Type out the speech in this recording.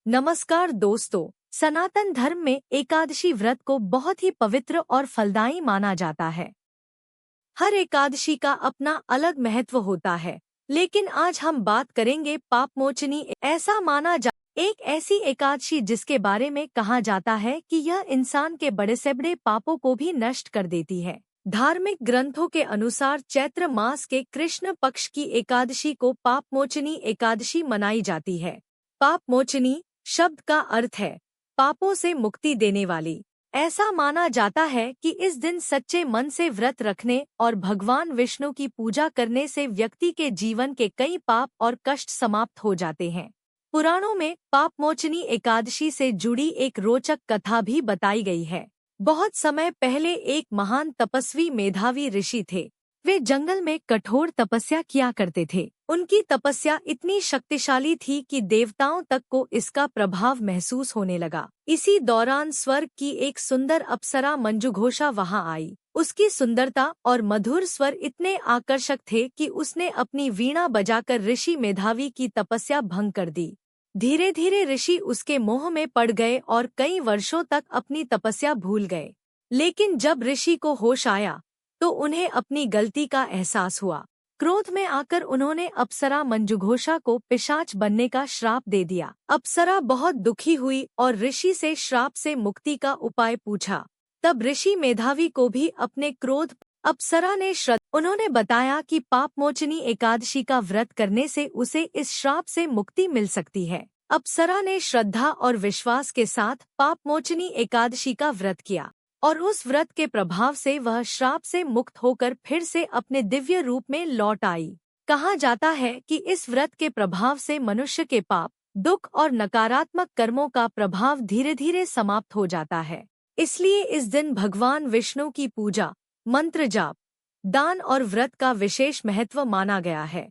नमस्कार दोस्तों। सनातन धर्म में एकादशी व्रत को बहुत ही पवित्र और फलदायी माना जाता है। हर एकादशी का अपना अलग महत्व होता है, लेकिन आज हम बात करेंगे पापमोचनी। ऐसा माना जा एक ऐसी एकादशी जिसके बारे में कहा जाता है कि यह इंसान के बड़े से बड़े पापों को भी नष्ट कर देती है। धार्मिक ग्रंथों के अनुसार चैत्र मास के कृष्ण पक्ष की एकादशी को पापमोचनी एकादशी मनाई जाती है। पापमोचनी शब्द का अर्थ है पापों से मुक्ति देने वाली। ऐसा माना जाता है कि इस दिन सच्चे मन से व्रत रखने और भगवान विष्णु की पूजा करने से व्यक्ति के जीवन के कई पाप और कष्ट समाप्त हो जाते हैं। पुराणों में पापमोचनी एकादशी से जुड़ी एक रोचक कथा भी बताई गई है। बहुत समय पहले एक महान तपस्वी मेधावी ऋषि थे। वे जंगल में कठोर तपस्या किया करते थे। उनकी तपस्या इतनी शक्तिशाली थी कि देवताओं तक को इसका प्रभाव महसूस होने लगा। इसी दौरान स्वर्ग की एक सुंदर अप्सरा मंजुघोषा वहां आई। उसकी सुंदरता और मधुर स्वर इतने आकर्षक थे कि उसने अपनी वीणा बजाकर ऋषि मेधावी की तपस्या भंग कर दी। धीरे धीरे ऋषि उसके मोह में पड़ गए और कई वर्षों तक अपनी तपस्या भूल गए। लेकिन जब ऋषि को होश आया तो उन्हें अपनी गलती का एहसास हुआ। क्रोध में आकर उन्होंने अप्सरा मंजुघोषा को पिशाच बनने का श्राप दे दिया। अप्सरा बहुत दुखी हुई और ऋषि से श्राप से मुक्ति का उपाय पूछा। तब ऋषि मेधावी को भी अपने क्रोध अप्सरा ने उन्होंने बताया कि पापमोचनी एकादशी का व्रत करने से उसे इस श्राप से मुक्ति मिल सकती है। अप्सरा ने श्रद्धा और विश्वास के साथ पापमोचनी एकादशी का व्रत किया और उस व्रत के प्रभाव से वह श्राप से मुक्त होकर फिर से अपने दिव्य रूप में लौट आई। कहा जाता है कि इस व्रत के प्रभाव से मनुष्य के पाप, दुख और नकारात्मक कर्मों का प्रभाव धीरे धीरे समाप्त हो जाता है। इसलिए इस दिन भगवान विष्णु की पूजा, मंत्र जाप, दान और व्रत का विशेष महत्व माना गया है।